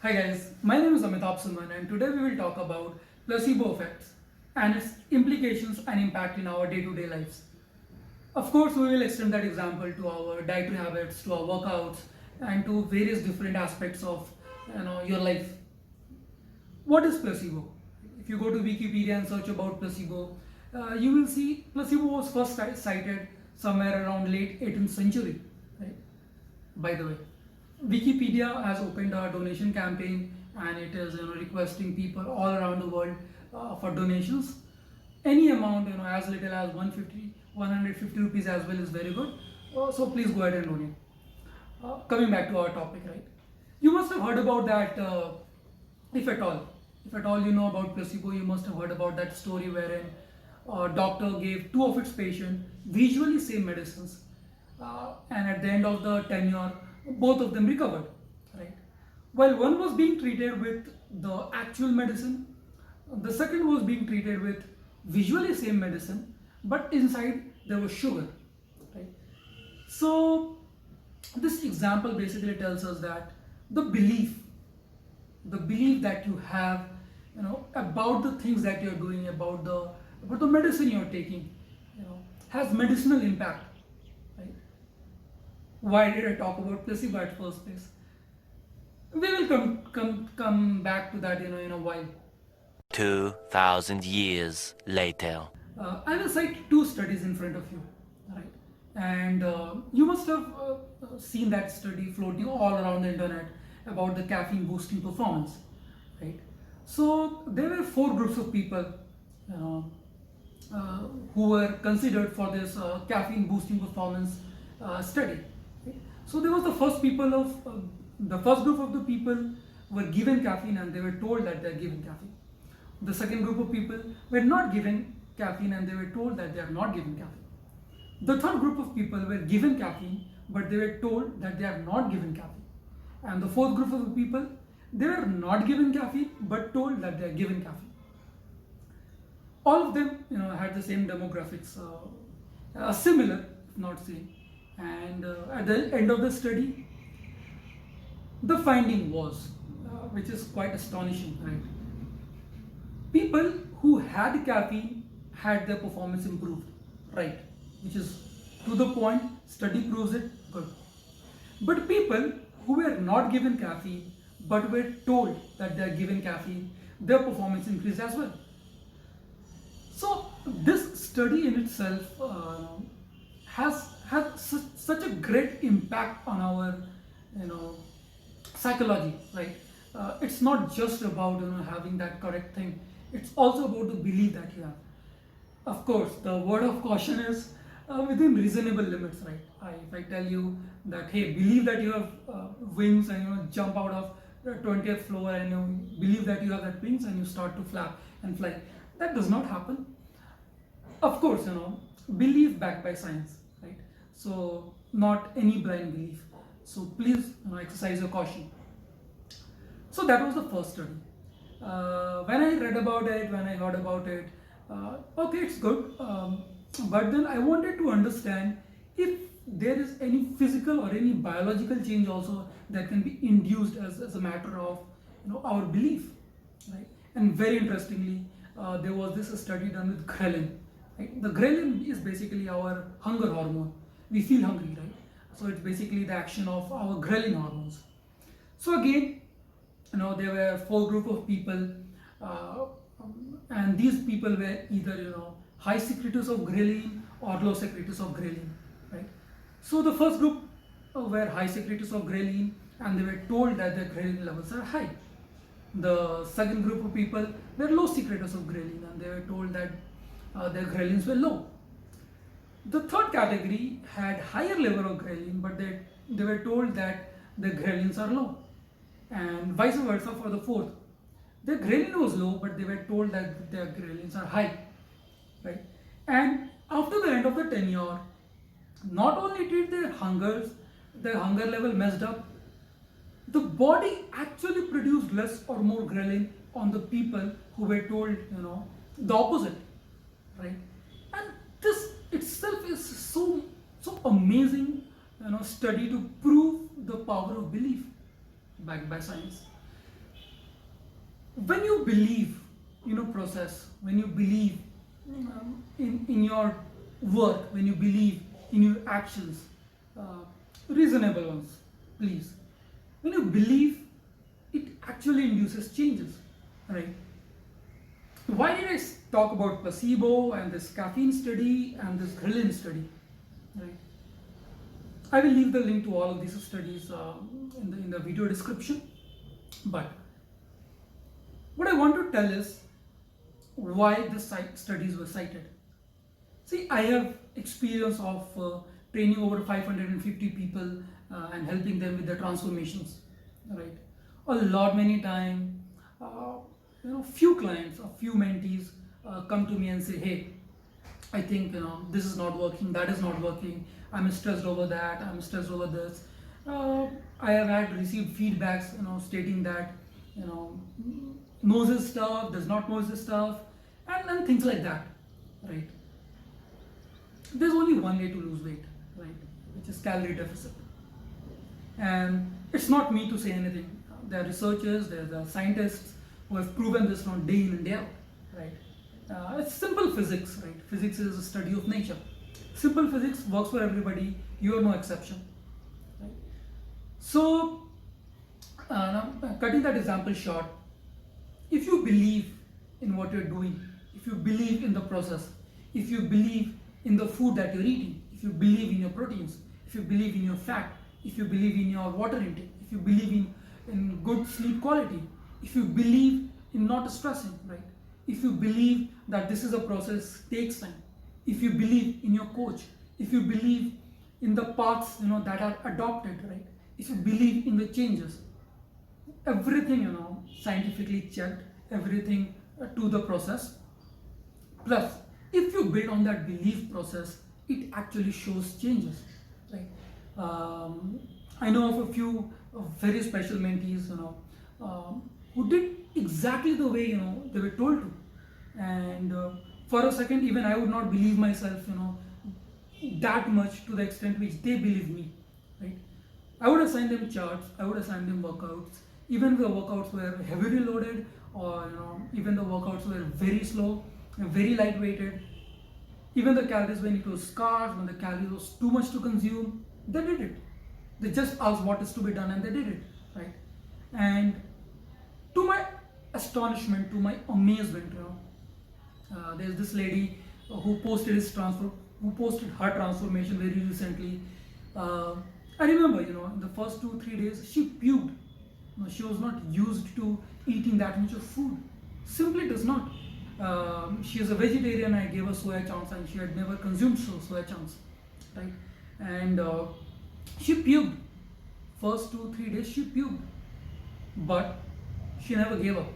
Hi guys, my name is Amitabh Suman and today we will talk about placebo effects and its implications and impact in our day-to-day lives. Of course, we will extend that example to our dietary habits, to our workouts, and to various different aspects of your life. What is placebo? If you go to Wikipedia and search about placebo, you will see placebo was first cited somewhere around late 18th century. Right? By the way, Wikipedia has opened a donation campaign and it is requesting people all around the world for donations. Any amount, as little as 150, 150 rupees as well is very good. So please go ahead and donate. Coming back to our topic, right? You must have heard about that, if at all you know about placebo, you must have heard about that story wherein a doctor gave two of its patients visually same medicines, and at the end of the tenure, both of them recovered. Right? While one was being treated with the actual medicine, the second was being treated with visually same medicine, but inside there was sugar. Right? So this example basically tells us that the belief that you have, about the things that you're doing, about the medicine you're taking, has medicinal impact. Right? Why did I talk about placebo at first place? We will come back to that, in a while. 2,000 years later. I will cite two studies in front of you, right? And you must have seen that study floating all around the internet about the caffeine boosting performance, right? So there were four groups of people, who were considered for this caffeine boosting performance study. Right? So there was the first group of the people were given caffeine and they were told that they are given caffeine. The second group of people were not given caffeine and they were told that they are not given caffeine. The third group of people were given caffeine but they were told that they are not given caffeine. And the fourth group of the people, they were not given caffeine but told that they are given caffeine. All of them, had the same demographics, similar, if not same. And at the end of the study, the finding was, which is quite astonishing, right? People who had caffeine had their performance improved, right? Which is to the point, study proves it, good. But people who were not given caffeine but were told that they are given caffeine, their performance increased as well. So this study in itself has such a great impact on our psychology, right? It's not just about having that correct thing. It's also about the belief that you have. Of course, the word of caution is within reasonable limits, right? If I tell you that, hey, believe that you have wings and jump out of the 20th floor and you believe that you have that wings and you start to flap and fly, that does not happen. Of course, belief backed by science, right? So not any blind belief. So please, exercise your caution. So that was the first study. When I read about it, when I heard about it, okay, it's good. But then I wanted to understand if there is any physical or any biological change also that can be induced as a matter of our belief, right? And very interestingly, there was this study done with ghrelin. Right? The ghrelin is basically our hunger hormone. We feel hungry, right? So it's basically the action of our ghrelin hormones. So again, there were four group of people, and these people were either high secretors of ghrelin or low secretors of ghrelin, right? So the first group were high secretors of ghrelin and they were told that their ghrelin levels are high. The second group of people were low secretors of ghrelin and they were told that their ghrelins were low. The third category had higher level of ghrelin but they were told that their ghrelins are low, and vice versa for the fourth. Their ghrelin was low but they were told that their ghrelins are high, right? And after the end of the tenure, not only did their hunger level messed up, the body actually produced less or more ghrelin on the people who were told the opposite, right? And this itself is so amazing study to prove the power of belief backed by science. when you believe in a process, when you believe in your work, when you believe in your actions, reasonable ones, please. When you believe, it actually induces changes, right? Why did I talk about placebo and this caffeine study and this Ghrelin study, right? I will leave the link to all of these studies in the video description. But what I want to tell is why the studies were cited. See, I have experience of training over 550 people and helping them with their transformations, right? Many times, few clients or few mentees come to me and say, hey, I think this is not working, that is not working, I'm stressed over that, I'm stressed over this. I have received feedbacks stating that knows his stuff, does not know his stuff, and things like that, right? There's only one way to lose weight, right, which is calorie deficit. And it's not me to say anything. There are researchers, there are scientists who have proven this from day in and day out, right? It's simple physics, right? Physics is a study of nature. Simple physics works for everybody. You are no exception, right? So, now, cutting that example short, if you believe in what you're doing, if you believe in the process, if you believe in the food that you're eating, if you believe in your proteins, if you believe in your fat, if you believe in your water intake, if you believe in good sleep quality, if you believe in not stressing, right? If you believe that this is a process, takes time, if you believe in your coach, if you believe in the paths that are adopted, right? If you believe in the changes, everything scientifically checked, everything to the process. Plus, if you build on that belief process, it actually shows changes, right? I know of a few very special mentees, who did exactly the way they were told to, and for a second, even I would not believe myself, that much to the extent which they believe me, right? I would assign them charts, I would assign them workouts, even if the workouts were heavily loaded, or even the workouts were very slow, very lightweighted. Even the calories, when it was scarce, when the calories was too much to consume, they did it. They just asked what is to be done and they did it, right? And to my astonishment, to my amazement, there's this lady who posted her transformation very recently. I remember, in the first 2-3 days, she puked. She was not used to eating that much of food. Simply does not. She is a vegetarian. I gave her soya chunks and she had never consumed soya chunks, right? And she puked. First 2-3 days she puked, but she never gave up.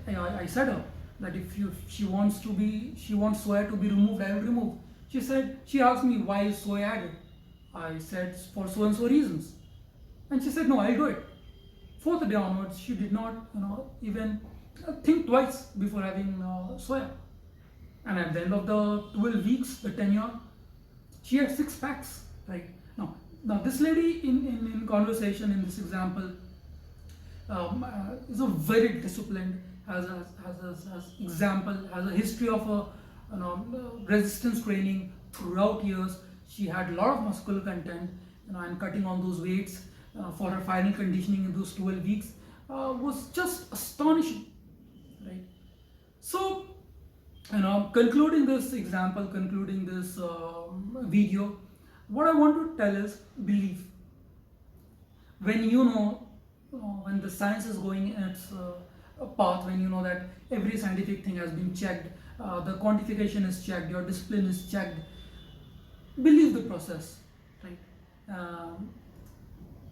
I said her that if she wants soya to be removed, I will remove. She asked me why is soya added. I said for so and so reasons, and she said no, I'll do it. Fourth day onwards, she did not even think twice before having soya. And at the end of the 12 weeks, the tenure, she had 6 packs, right? Now this lady in conversation, in this example, is a very disciplined, has example, has a history of resistance training throughout years. She had a lot of muscular content, and cutting on those weights for her final conditioning in those 12 weeks was just astonishing, right? So, concluding this example, concluding this video, what I want to tell is belief. When when the science is going in its path, when you know that every scientific thing has been checked, the quantification is checked, your discipline is checked, believe the process, right?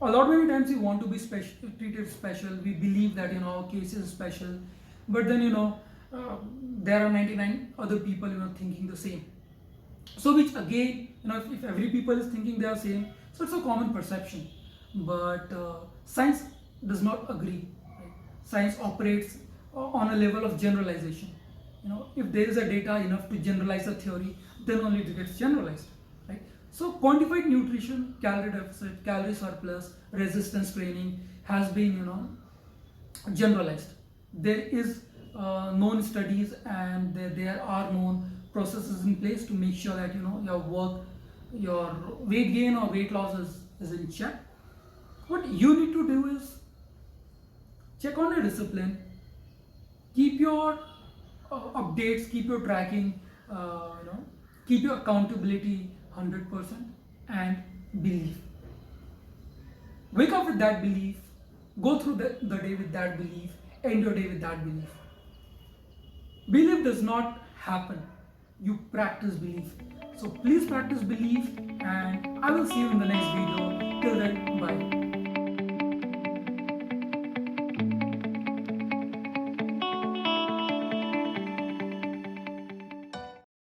Many times we want to be treated special. We believe that our case is special, but then there are 99 other people thinking the same. So which again, if every people is thinking they are same, so it's a common perception. But science does not agree. Right? Science operates on a level of generalization. If there is a data enough to generalize a theory, then only it gets generalized. Right? So quantified nutrition, calorie deficit, calorie surplus, resistance training has been generalized. There is known studies, and there are known processes in place to make sure that your weight gain or weight loss is in check. What you need to do is check on your discipline, keep your updates, keep your tracking, keep your accountability 100%, and believe. Wake up with that belief, go through the day with that belief, end your day with that belief. Belief does not happen, you practice belief. So please practice belief, and I will see you in the next video. Till then, bye.